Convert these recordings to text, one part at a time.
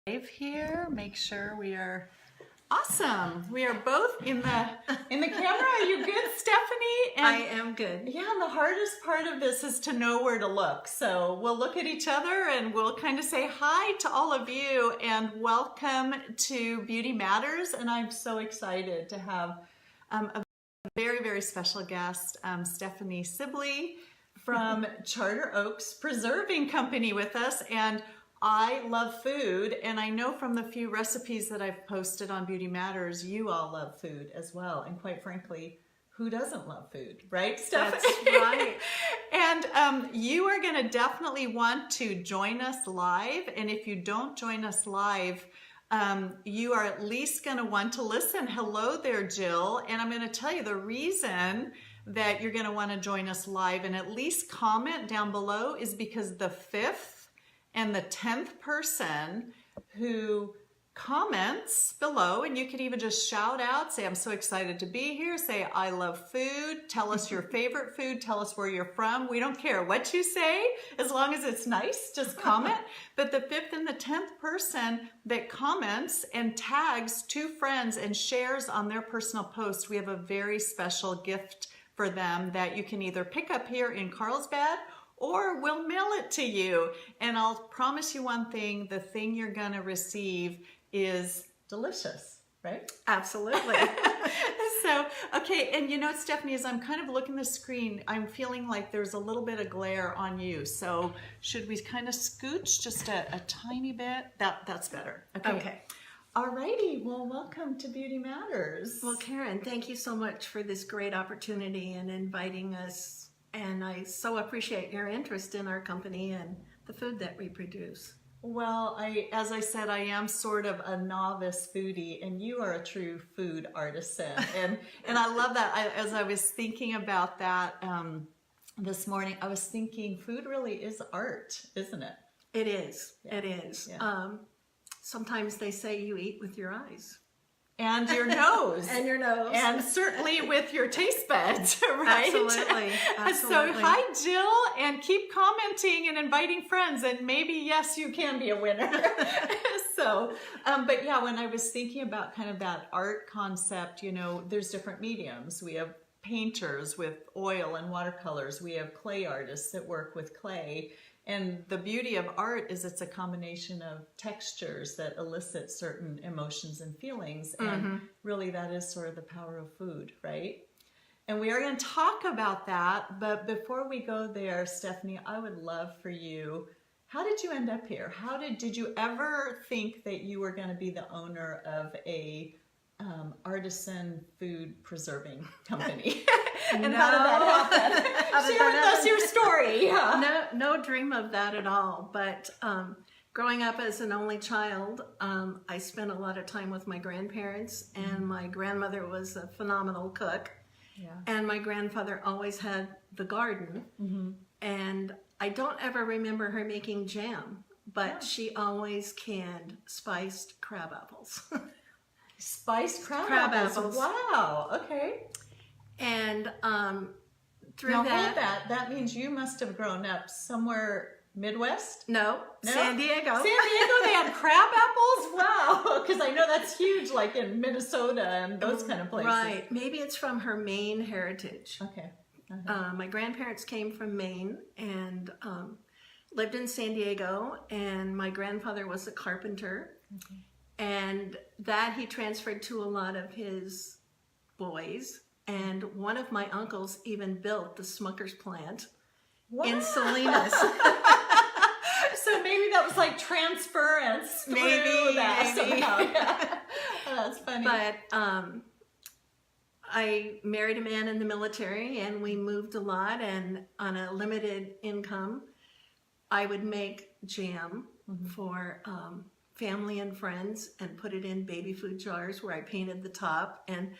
Here, make sure we are awesome. We are both in the camera. Are you good, Stephanie? And I am good. Yeah, and the hardest part of this is to know where to look. So we'll look at each other and we'll kind of say hi to all of you and welcome to Beauty Matters. And I'm so excited to have a very, very special guest, Stephanie Sibley from Charter Oaks Preserving Company with us. And I love food, and I know from the few recipes that I've posted on Beauty Matters, you all love food as well. And quite frankly, who doesn't love food, right, Stephanie? That's right. And you are going to definitely want to join us live. And if you don't join us live, you are at least going to want to listen. Hello there, Jill. And I'm going to tell you the reason that you're going to want to join us live and at least comment down below is because the 5th and the 10th person who comments below, and you can even just shout out, say, I'm so excited to be here, say, I love food, tell us your favorite food, tell us where you're from. We don't care what you say, as long as it's nice, just comment. But the 5th and the 10th person that comments and tags 2 friends and shares on their personal post, we have a very special gift for them that you can either pick up here in Carlsbad or we'll mail it to you. And I'll promise you one thing, the thing you're gonna receive is delicious, right? Absolutely. So, okay, and you know, Stephanie, as I'm kind of looking at the screen, I'm feeling like there's a little bit of glare on you. So should we kind of scooch just a tiny bit? That's better. Okay. Alrighty, well, welcome to Beauty Matters. Well, Karen, thank you so much for this great opportunity and inviting us. And I so appreciate your interest in our company and the food that we produce. Well, as I said, I am sort of a novice foodie, and you are a true food artisan. And I love that. As I was thinking about that this morning, I was thinking food really is art, isn't it? It is. Yeah. It is. Yeah. Sometimes they say you eat with your eyes. And your nose. And your nose. And certainly with your taste buds, right? Absolutely. So Absolutely. hi, Jill, and keep commenting and inviting friends, and maybe, yes, you can be a winner. So, but yeah, when I was thinking about kind of that art concept, you know, there's different mediums. We have painters with oil and watercolors. We have clay artists that work with clay. And the beauty of art is it's a combination of textures that elicit certain emotions and feelings. And really that is sort of the power of food, right? And we are going to talk about that. But before we go there, Stephanie, I would love for you, how did you end up here? Did you ever think that you were going to be the owner of a artisan food preserving company? And No. how did that happen? Share with us your story. Yeah. No dream of that at all. But growing up as an only child, I spent a lot of time with my grandparents, and my grandmother was a phenomenal cook. Yeah. And my grandfather always had the garden. And I don't ever remember her making jam, but she always canned spiced crab apples. Spiced crab apples. Wow. Okay. And through Now that, hold that. That means you must have grown up somewhere Midwest? No, San Diego. San Diego, they had crab apples? Wow. Because I know that's huge, like in Minnesota and those kind of places. Right. Maybe it's from her Maine heritage. Okay. My grandparents came from Maine and lived in San Diego, and my grandfather was a carpenter. And that he transferred to a lot of his boys. And one of my uncles even built the Smucker's plant in Salinas. So maybe that was like transference through that somehow. Yeah. Oh, that's funny. But I married a man in the military, and we moved a lot, and on a limited income, I would make jam for family and friends and put it in baby food jars where I painted the top. And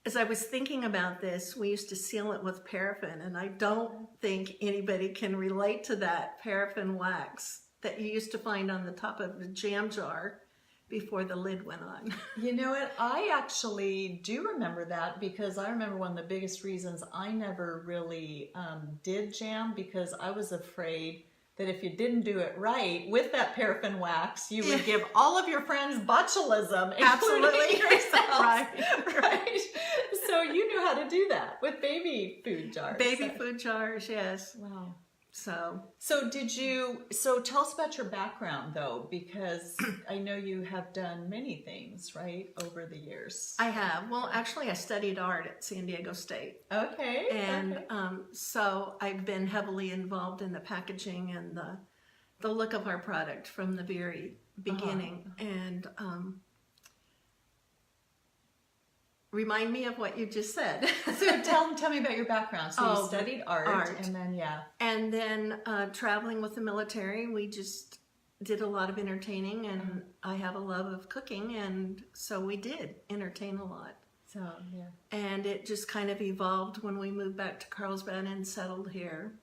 as I was thinking about this, we used to seal it with paraffin, and I don't think anybody can relate to that paraffin wax that you used to find on the top of the jam jar before the lid went on. You know what? I actually do remember that, because I remember one of the biggest reasons I never really did jam, because I was afraid that if you didn't do it right with that paraffin wax, you would give all of your friends botulism, Absolutely. including yourself. Right. So you knew how to do that with baby food jars. Baby food jars, yes. Wow. So So tell us about your background though, because I know you have done many things, right, over the years. I have. Well, actually, I studied art at San Diego State. Okay. And okay. so I've been heavily involved in the packaging and the look of our product from the very beginning. And remind me of what you just said. So tell me about your background. So you studied art, and then and then traveling with the military, we just did a lot of entertaining, and I have a love of cooking, and so we did entertain a lot. So And it just kind of evolved when we moved back to Carlsbad and settled here.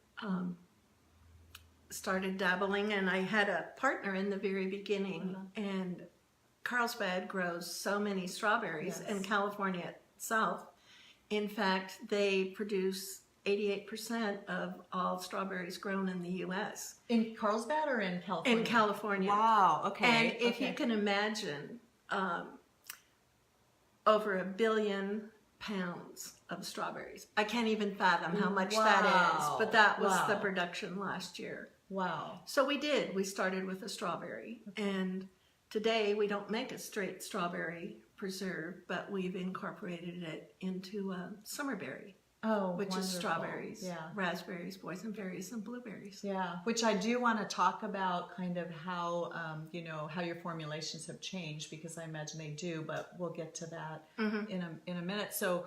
Started dabbling, and I had a partner in the very beginning, and Carlsbad grows so many strawberries, and California itself. In fact, they produce 88% of all strawberries grown in the U.S. In Carlsbad or in California? In California. Wow. Okay. And if you can imagine, over 1 billion pounds of strawberries. I can't even fathom how much that is, but that was the production last year. Wow. So we did. We started with a strawberry, and today we don't make a straight strawberry preserve, but we've incorporated it into a summerberry. Which wonderful. is strawberries, raspberries, boysenberries, and blueberries. Yeah, which I do want to talk about kind of how, how your formulations have changed, because I imagine they do, but we'll get to that in a minute. So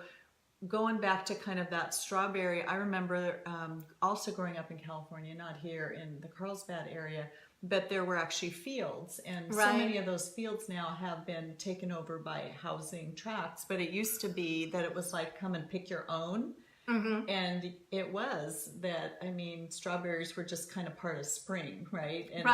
going back to kind of that strawberry, I remember also growing up in California, not here in the Carlsbad area, but there were actually fields, and so many of those fields now have been taken over by housing tracts. But it used to be that it was like, come and pick your own. And it was that, I mean, strawberries were just kind of part of spring, right? And,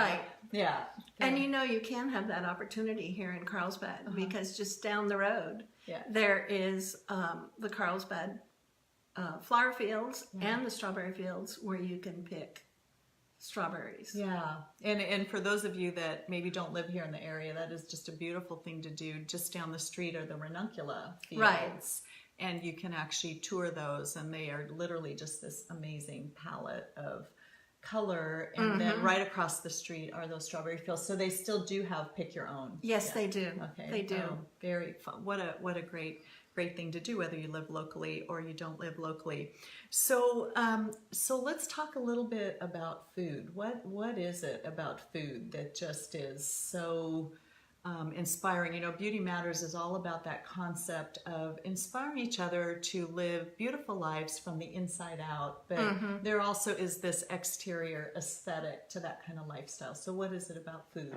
And you can have that opportunity here in Carlsbad, because just down the road, there is the Carlsbad flower fields and the strawberry fields where you can pick strawberries. Yeah. And for those of you that maybe don't live here in the area, that is just a beautiful thing to do. Just down the street are the ranuncula fields. Right. And you can actually tour those, and they are literally just this amazing palette of color. And then right across the street are those strawberry fields. So they still do have pick your own. Yes, they do. Okay. They do. Very fun. What a great thing to do, whether you live locally or you don't live locally. So so let's talk a little bit about food. What is it about food that just is so inspiring? Beauty Matters is all about that concept of inspiring each other to live beautiful lives from the inside out, but there also is this exterior aesthetic to that kind of lifestyle. So what is it about food?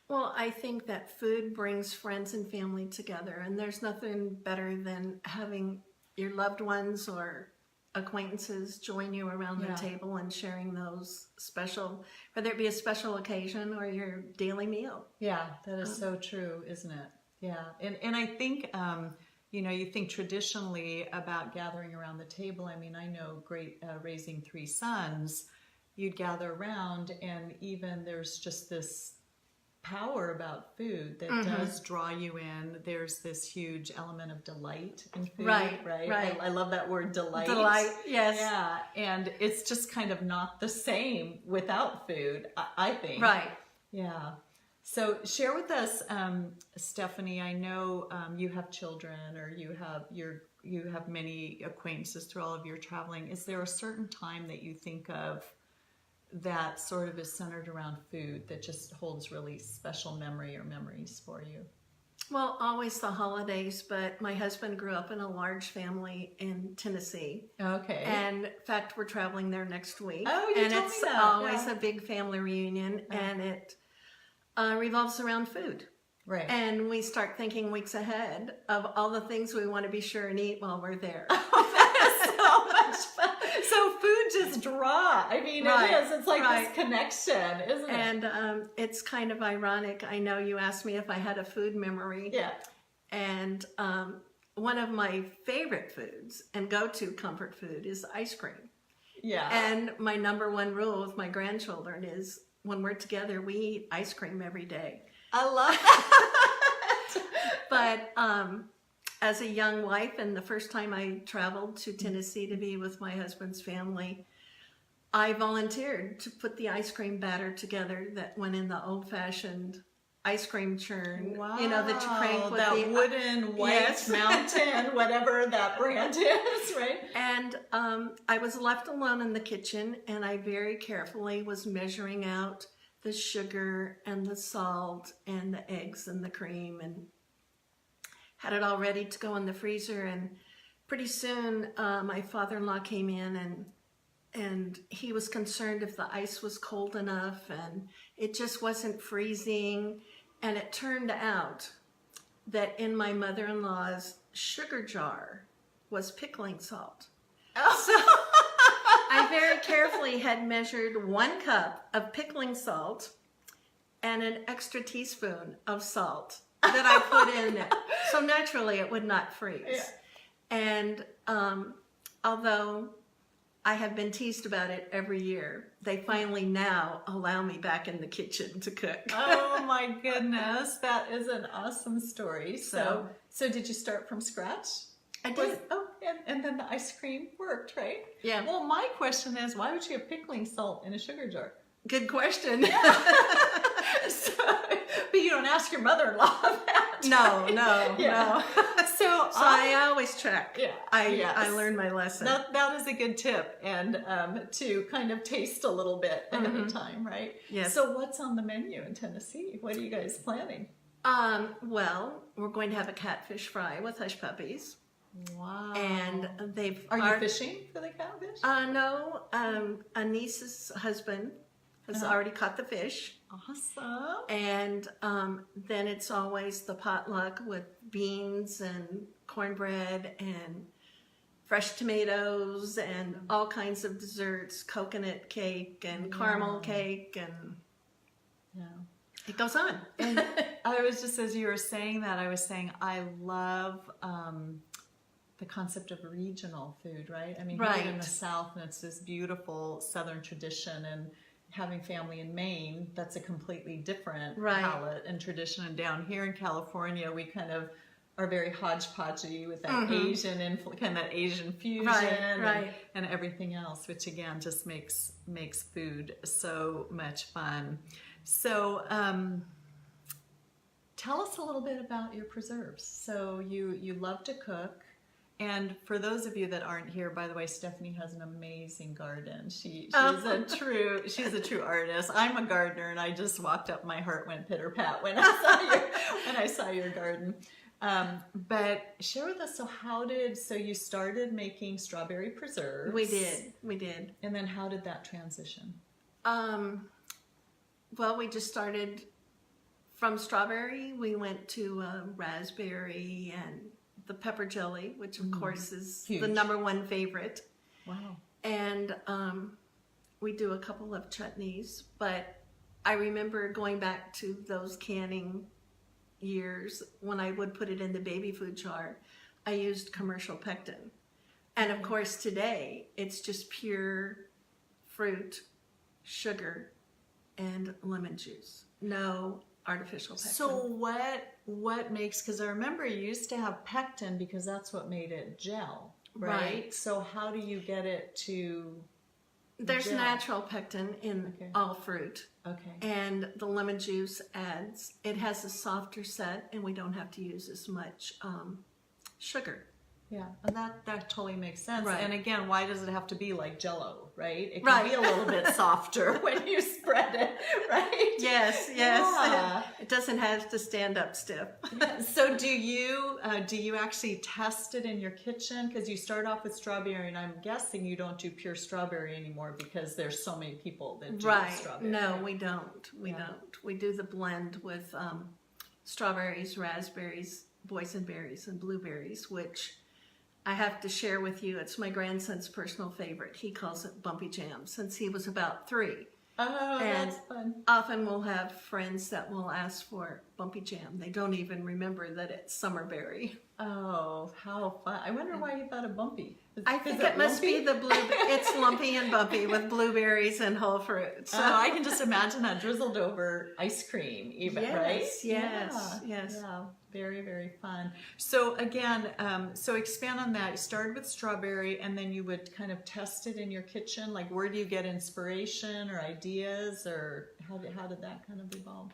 Well, I think that food brings friends and family together, and there's nothing better than having your loved ones or acquaintances join you around the table and sharing those special, whether it be a special occasion or your daily meal. Yeah, that is so true, isn't it? Yeah, and I think, you think traditionally about gathering around the table. I mean, I know raising 3 sons, you'd gather around, and even there's just this power about food that does draw you in. There's this huge element of delight in food, right? I love that word, delight. Delight, yes. Yeah, and it's just kind of not the same without food, I think. Right. Yeah. So share with us, Stephanie, I know you have children, or you have many acquaintances through all of your traveling. Is there a certain time that you think of that sort of is centered around food that just holds really special memories for you? Well, always the holidays, but my husband grew up in a large family in Tennessee. Okay. And in fact, we're traveling there next week. Oh, you and told it's me that. always a big family reunion, and it revolves around food. Right. And we start thinking weeks ahead of all the things we want to be sure and eat while we're there. So much fun. So food just draw. I mean, it is. It's like this connection, isn't it? And it's kind of ironic. I know you asked me if I had a food memory. Yeah. And one of my favorite foods and go-to comfort food is ice cream. Yeah. And my number one rule with my grandchildren is when we're together, we eat ice cream every day. I love that. But as a young wife, and the first time I traveled to Tennessee to be with my husband's family, I volunteered to put the ice cream batter together that went in the old-fashioned ice cream churn. Wow. You know, that you crank with that the wooden white Yes. mountain, whatever that brand is, right? And I was left alone in the kitchen, and I very carefully was measuring out the sugar and the salt and the eggs and the cream, and had it all ready to go in the freezer. And pretty soon my father-in-law came in, and he was concerned if the ice was cold enough, and it just wasn't freezing. And it turned out that in my mother-in-law's sugar jar was pickling salt. Oh. So I very carefully had measured 1 cup of pickling salt and an extra teaspoon of salt that I put in it. So naturally it would not freeze. Yeah. And although I have been teased about it every year, they finally now allow me back in the kitchen to cook. Oh my goodness, that is an awesome story. So did you start from scratch? I did. And then the ice cream worked, right? Yeah. Well, my question is, why would you have pickling salt in a sugar jar? Good question. So, but you don't ask your mother-in-law that. No. So I always check. Yeah. I learned my lesson. That is a good tip, and to kind of taste a little bit ahead of time, right? Yes. So what's on the menu in Tennessee? What are you guys planning? Well, we're going to have a catfish fry with hush puppies. Wow. And they've... Are you fishing for the catfish? No. A niece's husband has already caught the fish. Awesome. And then it's always the potluck with beans and cornbread and fresh tomatoes and all kinds of desserts, coconut cake and caramel cake, and it goes on. And I was just, as you were saying that, I was saying I love the concept of regional food, right? I mean, Right. here in the South, and it's this beautiful Southern tradition, and having family in Maine, that's a completely different Right. palate and tradition. And down here in California, we kind of are very hodgepodgey with that Asian kind of that Asian fusion Right. and everything else, which again just makes food so much fun. So tell us a little bit about your preserves. So you love to cook. And for those of you that aren't here, by the way, Stephanie has an amazing garden. She's a true artist. I'm a gardener, and I just walked up. My heart went pitter pat when I saw your garden. But share with us. So you started making strawberry preserves. We did. And then how did that transition? Well, we just started from strawberry. We went to raspberry and the pepper jelly, which of course is Huge. the #1 favorite. Wow. And we do a couple of chutneys, but I remember going back to those canning years when I would put it in the baby food jar. I used commercial pectin. And of course today it's just pure fruit, sugar, and lemon juice. No artificial pectin. So what makes, because I remember you used to have pectin because that's what made it gel, right? Right. So how do you get it to There's gel? natural pectin in all fruit. Okay. And the lemon juice adds, it has a softer set, and we don't have to use as much sugar. Yeah, and that totally makes sense. Right. And again, why does it have to be like Jell-O, right? It can Right. be a little bit softer when you spread it, right? Yes. Yeah. It doesn't have to stand up stiff. So do you actually test it in your kitchen? Because you start off with strawberry, and I'm guessing you don't do pure strawberry anymore because there's so many people that do Right. strawberry. No, we don't. We Yeah. don't. We do the blend with strawberries, raspberries, boysenberries, and blueberries, which I have to share with you. It's my grandson's personal favorite. He calls it bumpy jam since he was about 3. Oh, And that's fun. often we'll have friends that will ask for bumpy jam. They don't even remember that it's summerberry. Oh, how fun. I wonder why you thought of bumpy. I think it must be the blue. It's lumpy and bumpy with blueberries and whole fruit. So I can just imagine that drizzled over ice cream, even, right? yes, yes. Yeah, very, very fun. So again, so expand on that. You started with strawberry, and then you would kind of test it in your kitchen. Like, where do you get inspiration or ideas, or how did that kind of evolve?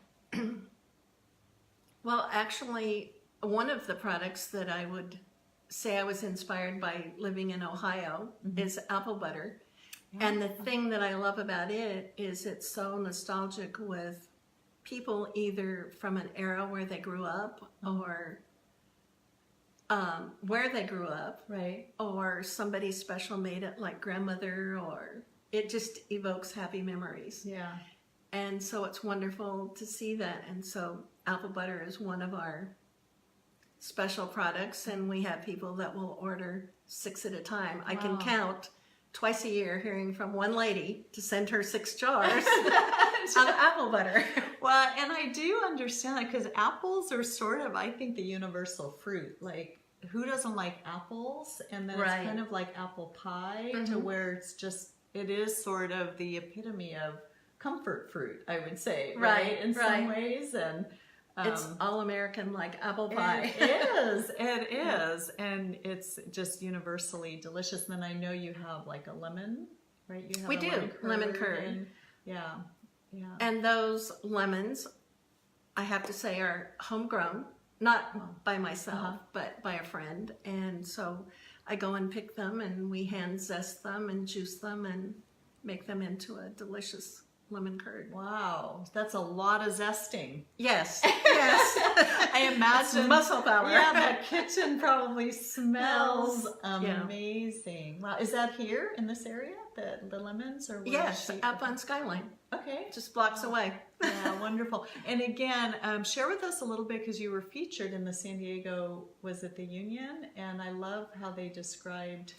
Well, actually, one of the products that I would say I was inspired by living in Ohio is apple butter. Yeah. And the thing that I love about it is it's so nostalgic with people either from an era where they grew up or where they grew up, right? Or somebody special made it, like grandmother, or it just evokes happy memories. Yeah. And so it's wonderful to see that. And so apple butter is one of our special products, and we have people that will order 6 at a time. Wow. I can count twice a year hearing from one lady to send her 6 jars of apple butter. Well, and I do understand that, because apples are sort of, I think, the universal fruit. Like, who doesn't like apples? And then it's kind of like apple pie, to where it's just, it is sort of the epitome of comfort fruit, I would say, right? In some ways. And it's all American, like apple pie. It is, and it's just universally delicious. And then I know you have like a lemon, right? You have we do lemon curd. And, yeah. And those lemons, I have to say, are homegrown, not by myself, but by a friend. And so I go and pick them, and we hand zest them and juice them and make them into a delicious lemon curd. Wow, that's a lot of zesting. Yes, yes. I imagine muscle power. Yeah, that kitchen probably smells amazing. Wow, is that here in this area, the lemons, or yes, up on Skyline? Okay, just blocks away. Yeah, wonderful. And again, share with us a little bit, because you were featured in the San Diego, was it the Union? And I love how they described.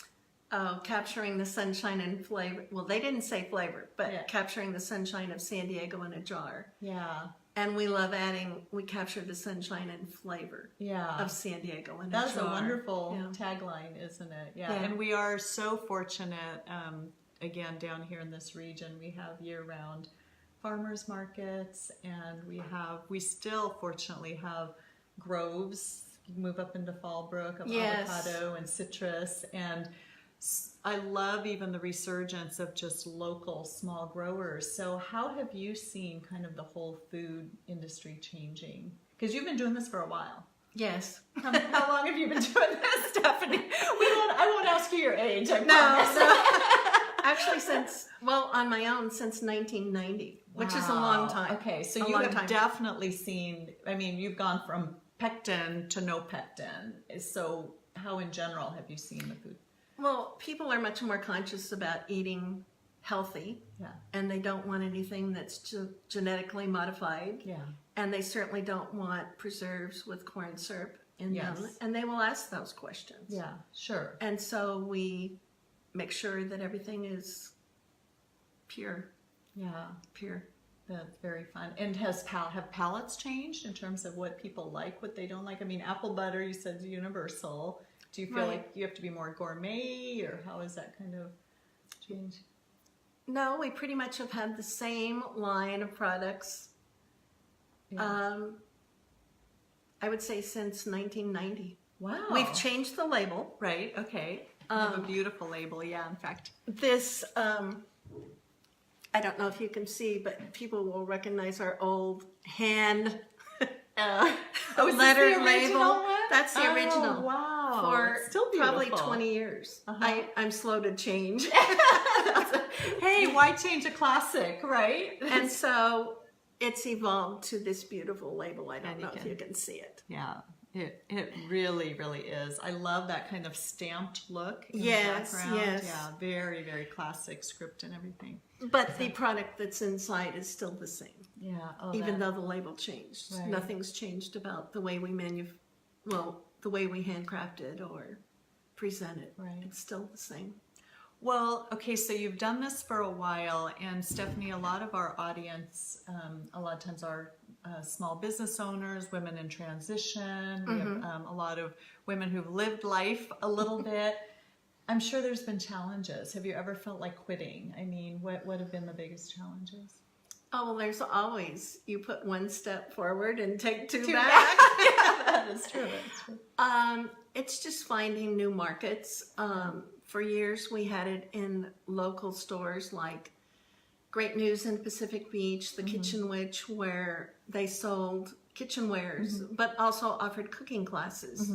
Oh, capturing the sunshine and flavor. Well, they didn't say flavor, but capturing the sunshine of San Diego in a jar. Yeah. And we love we capture the sunshine and flavor of San Diego in a jar. That's a wonderful tagline, isn't it? Yeah. And we are so fortunate, again, down here in this region, we have year-round farmers markets, and we still fortunately have groves. You move up into Fallbrook of avocado and citrus, and I love even the resurgence of just local small growers. So how have you seen kind of the whole food industry changing? Because you've been doing this for a while. Yes. How long have you been doing this, Stephanie? I won't ask you your age, I promise. No. Actually, on my own, since 1990, which is a long time. Okay, so you have definitely seen, I mean, you've gone from pectin to no pectin. So how in general have you seen the food? Well, people are much more conscious about eating healthy, and they don't want anything that's genetically modified, and they certainly don't want preserves with corn syrup in them, and they will ask those questions. Yeah, sure. And so we make sure that everything is pure. Yeah, pure. That's very fun. And have palates changed in terms of what people like, what they don't like? I mean, apple butter, you said, is universal. Do you feel like you have to be more gourmet, or how is that kind of change? No, we pretty much have had the same line of products. I would say since 1990. Wow. We've changed the label. Right, okay. You have a beautiful label, in fact. This, I don't know if you can see, but people will recognize our old hand letter label. That's the original. Wow. For still probably 20 years. I'm slow to change. Hey, why change a classic, right? And so it's evolved to this beautiful label. I don't know if you can see it. Yeah, it really, really is. I love that kind of stamped look in the background. Yes. Yeah, very, very classic script and everything. But the product that's inside is still the same. Yeah. Even though the label changed. Right. Nothing's changed about the way we the way we handcraft it or present it. Right. It's still the same. Well, okay, so you've done this for a while, and Stephanie, a lot of our audience, a lot of times are small business owners, women in transition. We have a lot of women who've lived life a little bit. I'm sure there's been challenges. Have you ever felt like quitting? I mean, what have been the biggest challenges? Oh, well, there's always, you put one step forward and take two back. Yeah, that is true. That's true. It's just finding new markets. For years, we had it in local stores like Great News in Pacific Beach, the Kitchen Witch, where they sold kitchenwares, but also offered cooking classes.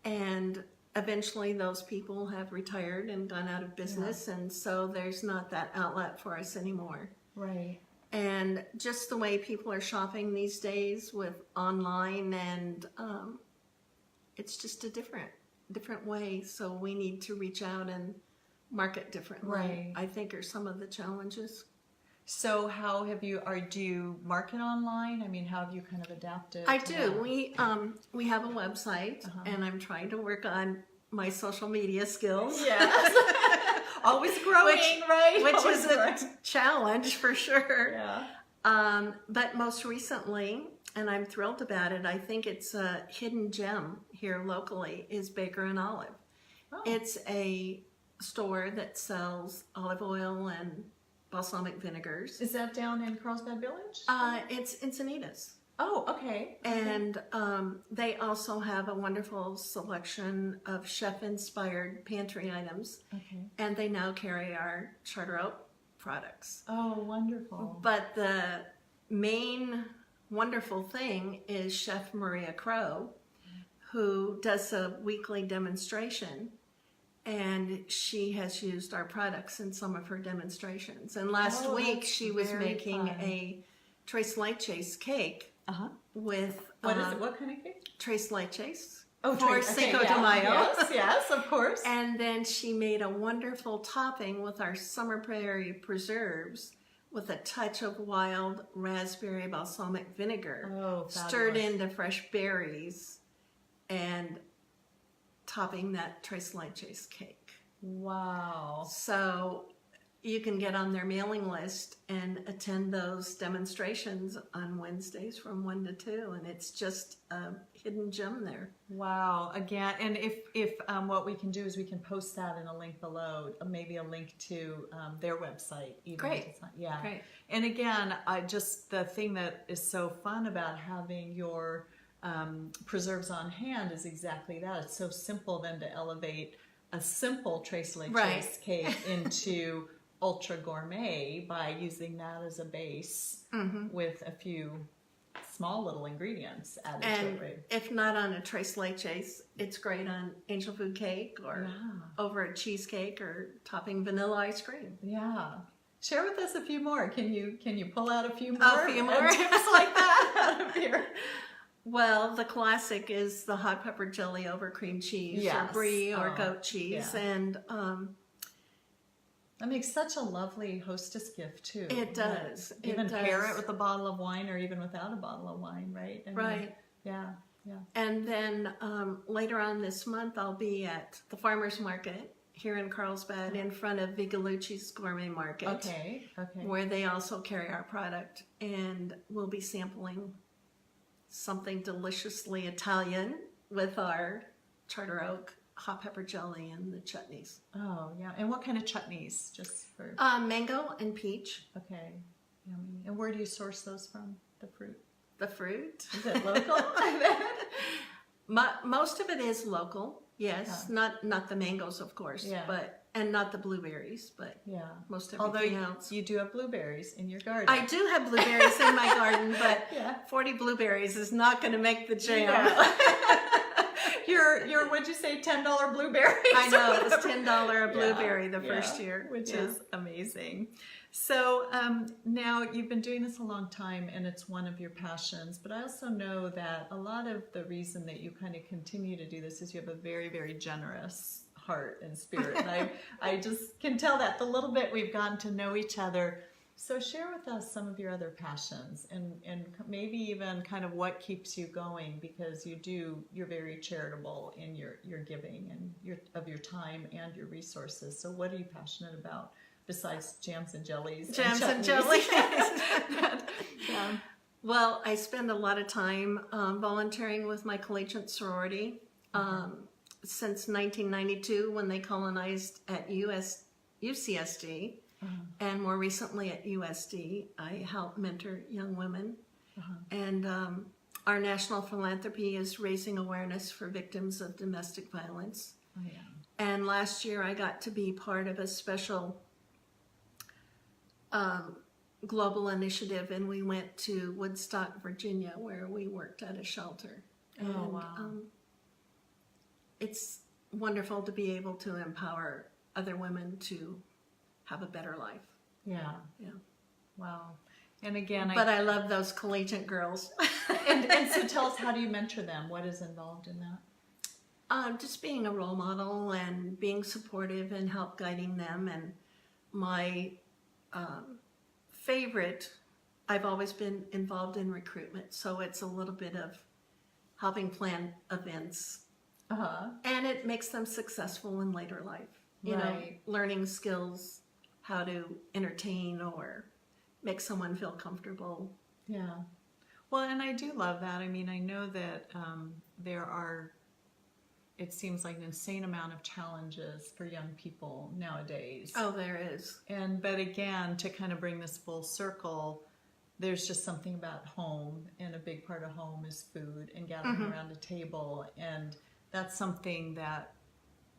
And eventually those people have retired and gone out of business, and so there's not that outlet for us anymore. Right. And just the way people are shopping these days with online, and it's just a different way, so we need to reach out and market differently. Right. I think are some of the challenges. So how have you, do you market online? I mean, how have you kind of adapted? I to do. that? We have a website, and I'm trying to work on my social media skills. Yes. Always growing, right? Which Always is growing. a challenge for sure. Yeah. But most recently, and I'm thrilled about it, I think it's a hidden gem here locally, is Baker and Olive. Oh. It's a store that sells olive oil and balsamic vinegars. Is that down in Carlsbad Village? It's Encinitas. Oh, okay. And they also have a wonderful selection of chef-inspired pantry items. Okay. And they now carry our Charter Oak products. Oh, wonderful. But the main wonderful thing is Chef Maria Crow, who does a weekly demonstration, and she has used our products in some of her demonstrations. And last week she was making a tres leches cake with What is it? What kind of cake? tres leches. Oh, for Cinco de Mayo. Yes, of course. And then she made a wonderful topping with our summer prairie preserves with a touch of wild raspberry balsamic vinegar, stirred into fresh berries, and topping that tres leches cake. Wow. So you can get on their mailing list and attend those demonstrations on Wednesdays from 1 to 2, and it's just a hidden gem there. Wow. Again, and if what we can do is we can post that in a link below, maybe a link to their website. Even Great. If it's not, yeah. Great. And again, the thing that is so fun about having your preserves on hand is exactly that. It's so simple then to elevate a simple tres leches cake into ultra gourmet by using that as a base with a few small little ingredients added to it. Right? If not on a tres leches, it's great on angel food cake or over a cheesecake or topping vanilla ice cream. Yeah. Share with us a few more. Can you pull out a few more? A few more tips like that out of here? Well, the classic is the hot pepper jelly over cream cheese or brie or goat cheese. Yeah. And that makes such a lovely hostess gift too. It does. Even pair it with a bottle of wine or even without a bottle of wine, right? I mean, yeah. And then later on this month, I'll be at the farmer's market here in Carlsbad in front of Vigalucci's Gourmet Market. Okay. Where they also carry our product. And we'll be sampling something deliciously Italian with our Charter Oak hot pepper jelly and the chutneys. Oh, yeah. And what kind of chutneys? Just for mango and peach. Okay. Yummy. And where do you source those from, the fruit? The fruit? Is it local? Most of it is local. Yes, not the mangoes, of course, and not the blueberries, but most everything else. You do have blueberries in your garden. I do have blueberries in my garden, but 40 blueberries is not going to make the jam. Your what'd you say, $10 blueberries? I know, it was $10 a blueberry the first year. Which is amazing. So now you've been doing this a long time and it's one of your passions, but I also know that a lot of the reason that you kind of continue to do this is you have a very, very generous heart and spirit. And I just can tell that the little bit we've gotten to know each other. So share with us some of your other passions and maybe even kind of what keeps you going, because you're very charitable in your giving and of your time and your resources. So what are you passionate about besides jams and jellies? Jams and jellies. Yeah. Well, I spend a lot of time volunteering with my collegiate sorority since 1992 when they colonized at UCSD. And more recently at USD, I help mentor young women. And our national philanthropy is raising awareness for victims of domestic violence. Oh, yeah. And last year I got to be part of a special global initiative, and we went to Woodstock, Virginia, where we worked at a shelter. And, wow. It's wonderful to be able to empower other women to have a better life. Yeah. Yeah. Wow. And again, but I love those collegiate girls. and so tell us, how do you mentor them? What is involved in that? Just being a role model and being supportive and help guiding them. And my favorite, I've always been involved in recruitment, so it's a little bit of helping plan events. And it makes them successful in later life. You know, learning skills, how to entertain or make someone feel comfortable. Yeah. Well, and I do love that. I mean, I know that there are, it seems like an insane amount of challenges for young people nowadays. Oh, there is. But again, to kind of bring this full circle, there's just something about home, and a big part of home is food and gathering around a table, and that's something that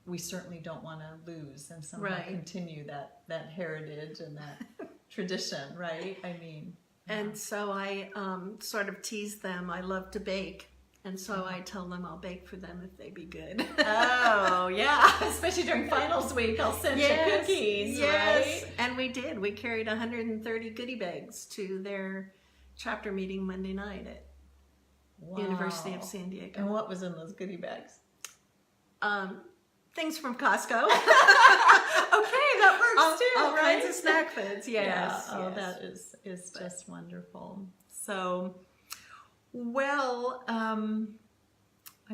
we certainly don't want to lose and somehow continue that heritage and that tradition, right? I mean. And so I sort of tease them. I love to bake. And so I tell them I'll bake for them if they be good. Oh, yeah. Especially during finals week, I'll send you cookies, yes. right? And we did. We carried 130 goodie bags to their chapter meeting Monday night at University of San Diego. And what was in those goodie bags? Things from Costco. Okay, that works too, all right? kinds of snack foods, yes. Yeah. Oh, that is just wonderful. So, well, I'm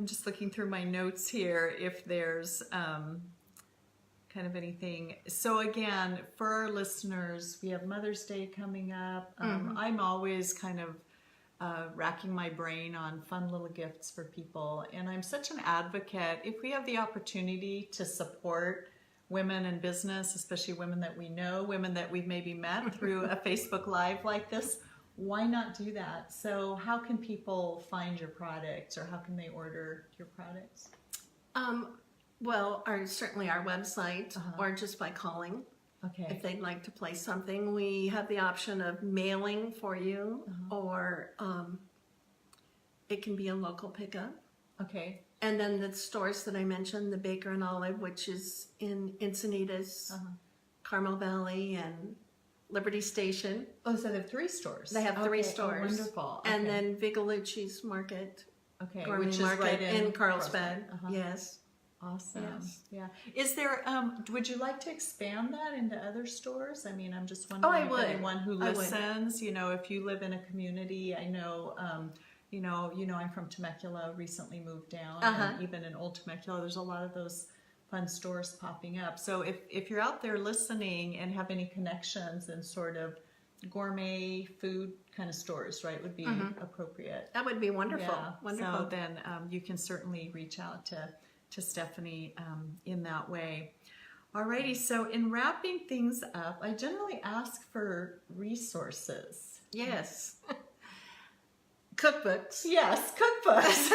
just looking through my notes here if there's kind of anything. So again, for our listeners, we have Mother's Day coming up. I'm always kind of racking my brain on fun little gifts for people. And I'm such an advocate. If we have the opportunity to support women in business, especially women that we know, women that we've maybe met through a Facebook Live like this, why not do that? So how can people find your products, or how can they order your products? Well, certainly our website, or just by calling. Okay. If they'd like to place something, we have the option of mailing for you, or it can be a local pickup. Okay. And then the stores that I mentioned, the Baker and Olive, which is in Encinitas, Carmel Valley, and Liberty Station. Oh, so they have 3 stores. They have 3 stores. Oh, wonderful. Okay. And then Vigalucci's Market, which is market right in Carlsbad. Yes. Awesome. Yes. Yeah. Is there, would you like to expand that into other stores? I mean, I'm just wondering if anyone who listens, you know, if you live in a community, I know, you know, I'm from Temecula, recently moved down, and even in Old Temecula, there's a lot of those fun stores popping up. So if you're out there listening and have any connections in sort of gourmet food kind of stores, right, would be appropriate. That would be wonderful. Yeah. Wonderful. So then you can certainly reach out to Stephanie in that way. Alrighty, so in wrapping things up, I generally ask for resources. Yes. Cookbooks. Yes, cookbooks.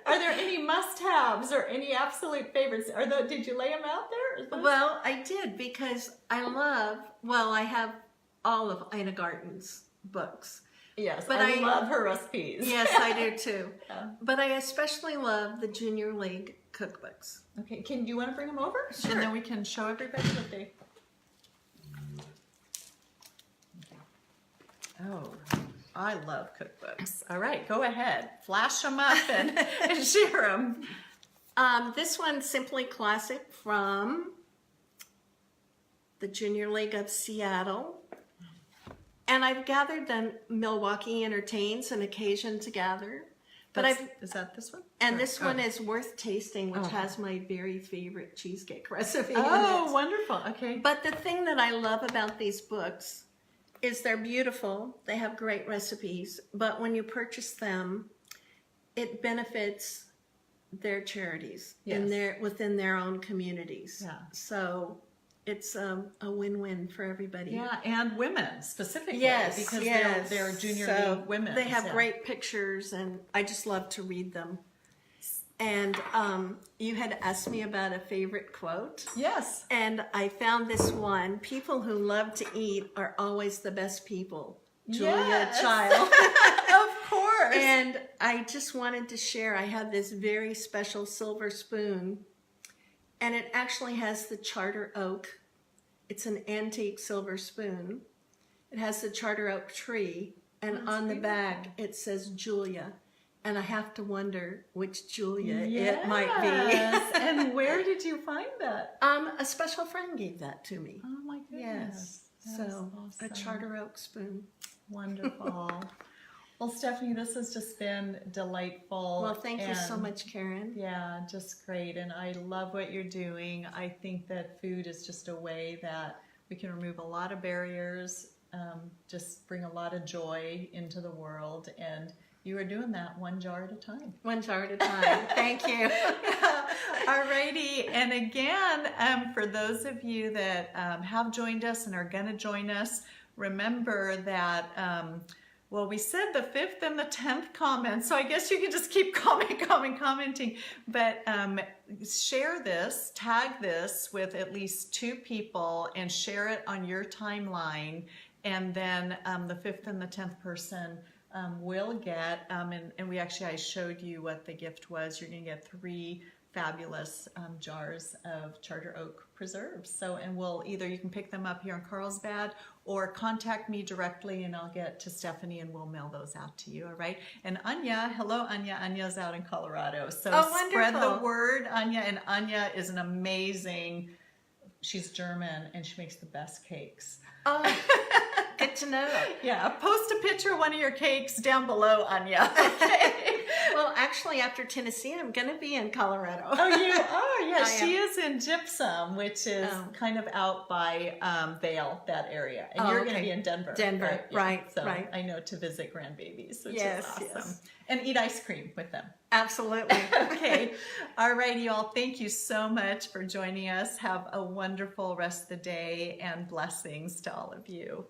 Are there any must-haves or any absolute favorites? Did you lay them out there? Well, I did, because I have all of Ina Garten's books. Yes, but I love her recipes. Yes, I do too. But I especially love the Junior League cookbooks. Okay, do you want to bring them over? Sure. And then we can show everybody what they... Oh, I love cookbooks. All right, go ahead. Flash them up and share them. This one's Simply Classic from the Junior League of Seattle. And I've gathered them. Milwaukee Entertains, an occasion to gather. But Is that this one? And Or- this one is Worth Tasting, which has my very favorite cheesecake recipe in Oh, it. wonderful. Okay. But the thing that I love about these books is they're beautiful. They have great recipes. But when you purchase them, it benefits their charities within their own communities. Yeah. So it's a win-win for everybody. Yeah, and women specifically. Yes, because yes. they're junior So league women. They have yeah. great pictures, and I just love to read them. And you had asked me about a favorite quote. Yes. And I found this one: people who love to eat are always the best people. Julia Yes. Child. Of course. And I just wanted to share, I have this very special silver spoon, and it actually has the charter oak. It's an antique silver spoon. It has the charter oak tree, and That's on the beautiful. back it says Julia. And I have to wonder which Julia Yes. it might be. And where did you find that? A special friend gave that to me. Oh my goodness. Yes. That is So a awesome. charter oak spoon. Wonderful. Well, Stephanie, this has just been delightful. Well, thank you so and much, Karen. Yeah, just great. And I love what you're doing. I think that food is just a way that we can remove a lot of barriers, just bring a lot of joy into the world. And you are doing that one jar at a time. One jar at a time. Thank you. Alrighty, and again, for those of you that have joined us and are going to join us, remember that, well, we said the 5th and the 10th comment, so I guess you can just keep commenting, but share this, tag this with at least 2 people and share it on your timeline, and then the 5th and the 10th person will get, and I showed you what the gift was. You're going to get 3 fabulous jars of Charter Oak preserves. So, and you can pick them up here in Carlsbad or contact me directly and I'll get to Stephanie and we'll mail those out to you, all right? And Anya, hello Anya. Anya's out in Colorado. So spread the wonderful. word, Anya. And Anya is an amazing, she's German and she makes the best cakes. Oh, good to know. Yeah, post a picture of one of your cakes down below, Anya. Okay. Well, actually, after Tennessee, I'm going to be in Colorado. Oh, you are? Yeah, I she am. is in Gypsum, which is kind of out by Vail, that area. And Oh, you're going to okay. be in Denver. Denver, Yeah. right, So right. I know to visit grandbabies, which Yes, is awesome. yes. And eat ice cream with them. Absolutely. Okay. All right, y'all. Thank you so much for joining us. Have a wonderful rest of the day and blessings to all of you.